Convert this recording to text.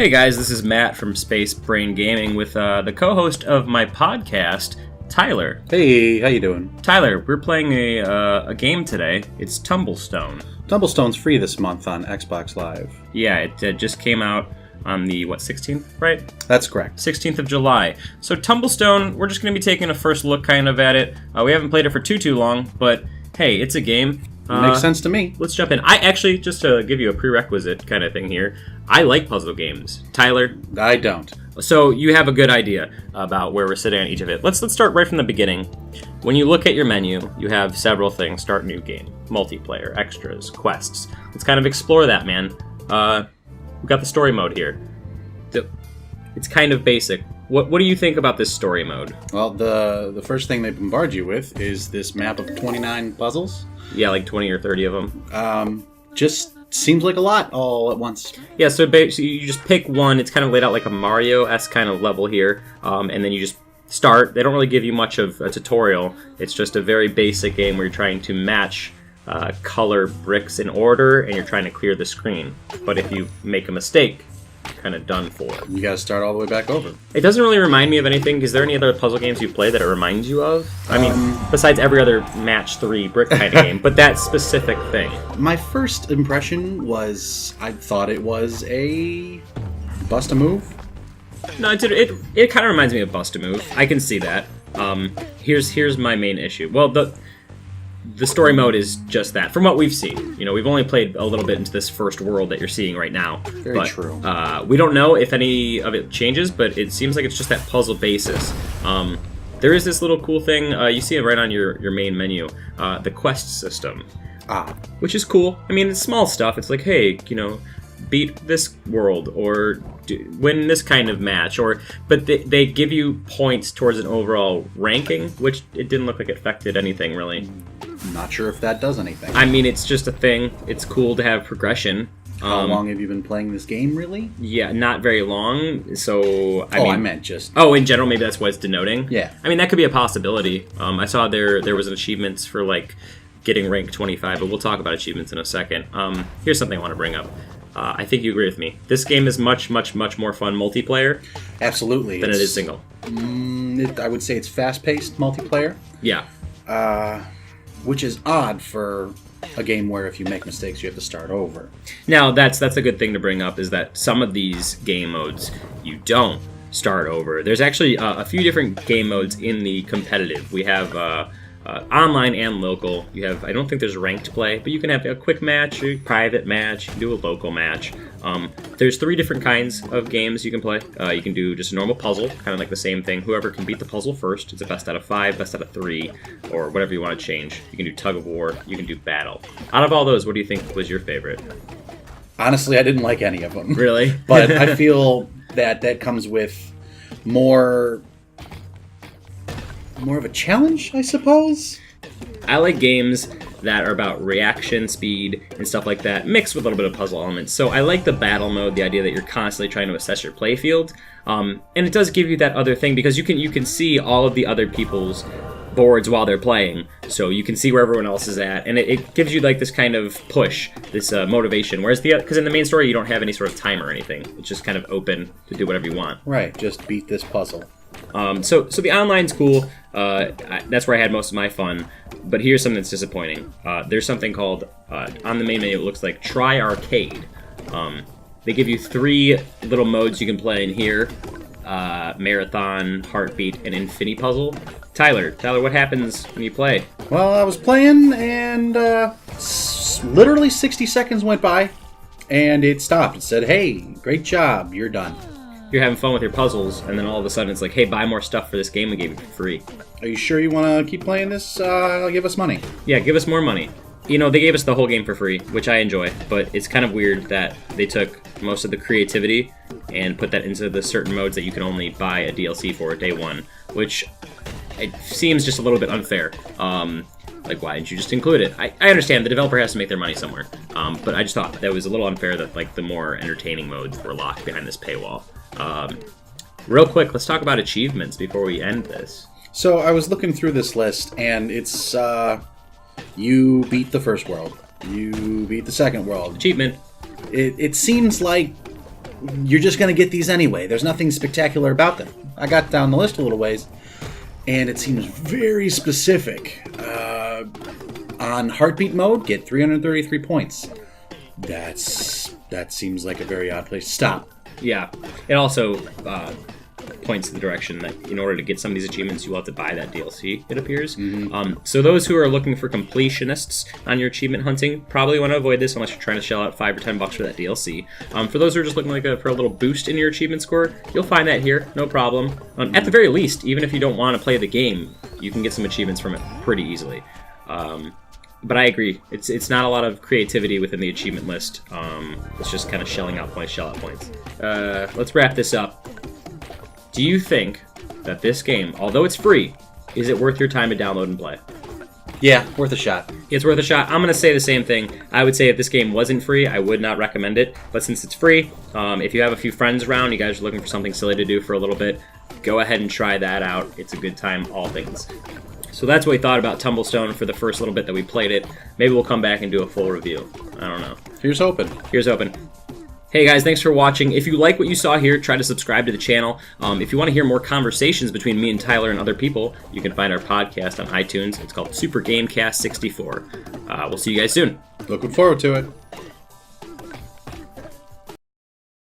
Hey guys, this is Matt from SpaceBrainGaming with the co-host of my podcast, Tyler. Hey, how you doing? Tyler, we're playing a game today. It's Tumblestone. Tumblestone's free this month on Xbox Live. Yeah, it just came out on the, 16th, right? That's correct. 16th of July. So Tumblestone, we're just going to be taking a first look kind of at it. We haven't played it for too long, but hey, it's a game. Makes sense to me. Let's jump in. I actually, just to give you a prerequisite kind of thing here, I like puzzle games. Tyler? I don't. So you have a good idea about where we're sitting on each of it. Let's start right from the beginning. When you look at your menu, you have several things. Start new game, multiplayer, extras, quests. Let's kind of explore that, man. We've got the story mode here. It's kind of basic. What do you think about this story mode? Well, the first thing they bombard you with is this map of 29 puzzles. Yeah, like 20 or 30 of them. Just seems like a lot all at once. Yeah, so basically you just pick one. It's kind of laid out like a Mario-esque kind of level here. And then you just start. They don't really give you much of a tutorial. It's just a very basic game where you're trying to match color bricks in order, and you're trying to clear the screen. But if you make a mistake, you're kind of done for. You gotta start all the way back over. It doesn't really remind me of anything. Is there any other puzzle games you play that it reminds you of? I mean, besides every other match 3 brick kind of game, but that specific thing. My first impression was I thought it was a bust-a-move. No, it kind of reminds me of Bust-a-Move. I can see that. Here's my main issue. Well, the story mode is just that. From what we've seen, we've only played a little bit into this first world that you're seeing right now. Very true. We don't know if any of it changes, but it seems like it's just that puzzle basis. There is this little cool thing, you see it right on your main menu, the quest system. Which is cool. I mean, it's small stuff. It's like, hey, beat this world, or win this kind of match, but they give you points towards an overall ranking, which it didn't look like it affected anything, really. Not sure if that does anything. I mean, it's just a thing. It's cool to have progression. How long have you been playing this game, really? Yeah, not very long, so... I meant just... Oh, in general, maybe that's what it's denoting? Yeah. I mean, that could be a possibility. I saw there was achievements for, getting rank 25, but we'll talk about achievements in a second. Here's something I want to bring up. I think you agree with me. This game is much, much, much more fun multiplayer. Absolutely. Than it is single. I would say it's fast-paced multiplayer. Yeah. Which is odd for a game where if you make mistakes, you have to start over. Now, that's a good thing to bring up, is that some of these game modes, you don't start over. There's actually a few different game modes in the competitive. We have... online and local. You have, I don't think there's ranked play, but you can have a quick match, a private match, you can do a local match. There's 3 different kinds of games you can play. You can do just a normal puzzle, kind of like the same thing. Whoever can beat the puzzle first, it's a best out of 5, best out of 3, or whatever you want to change. You can do tug of war, you can do battle. Out of all those, what do you think was your favorite? Honestly, I didn't like any of them. Really? But I feel that comes with more of a challenge, I suppose. I like games that are about reaction speed and stuff like that, mixed with a little bit of puzzle elements. So I like the battle mode, the idea that you're constantly trying to assess your playfield, and it does give you that other thing, because you can see all of the other people's boards while they're playing, so you can see where everyone else is at, and it gives you this kind of push, this motivation. Whereas because in the main story you don't have any sort of time or anything; it's just kind of open to do whatever you want. Right, just beat this puzzle. So the online's cool. That's where I had most of my fun. But here's something that's disappointing. There's something called, on the main menu, it looks like Try Arcade. They give you 3 little modes you can play in here. Marathon, Heartbeat, and Infinity Puzzle. Tyler, what happens when you play? Well, I was playing, and literally 60 seconds went by, and it stopped. It said, hey, great job, you're done. You're having fun with your puzzles, and then all of a sudden it's like, hey, buy more stuff for this game we gave you for free. Are you sure you want to keep playing this? Give us money. Yeah, give us more money. They gave us the whole game for free, which I enjoy, but it's kind of weird that they took most of the creativity and put that into the certain modes that you can only buy a DLC for day 1, which it seems just a little bit unfair. Why didn't you just include it? I understand the developer has to make their money somewhere, but I just thought that was a little unfair that the more entertaining modes were locked behind this paywall. Real quick, let's talk about achievements before we end this. So I was looking through this list, and it's you beat the first world, you beat the second world. Achievement. It seems like you're just going to get these anyway. There's nothing spectacular about them. I got down the list a little ways, and it seems very specific. On heartbeat mode, get 333 points. That seems like a very odd place to stop. Yeah, it also points in the direction that in order to get some of these achievements, you will have to buy that DLC, it appears. So those who are looking for completionists on your achievement hunting probably want to avoid this unless you're trying to shell out $5 or $10 for that DLC. For those who are just looking for a little boost in your achievement score, you'll find that here, no problem. At the very least, even if you don't want to play the game, you can get some achievements from it pretty easily. But I agree, it's not a lot of creativity within the achievement list. It's just kind of shelling out points, shell out points. Let's wrap this up. Do you think that this game, although it's free, is it worth your time to download and play? Yeah, worth a shot. It's worth a shot. I'm going to say the same thing. I would say if this game wasn't free, I would not recommend it. But since it's free, if you have a few friends around, you guys are looking for something silly to do for a little bit, go ahead and try that out. It's a good time, all things. So that's what we thought about Tumblestone for the first little bit that we played it. Maybe we'll come back and do a full review. I don't know. Here's hoping. Here's hoping. Hey guys, thanks for watching. If you like what you saw here, try to subscribe to the channel. If you want to hear more conversations between me and Tyler and other people, you can find our podcast on iTunes. It's called Super GameCast 64. We'll see you guys soon. Looking forward to it.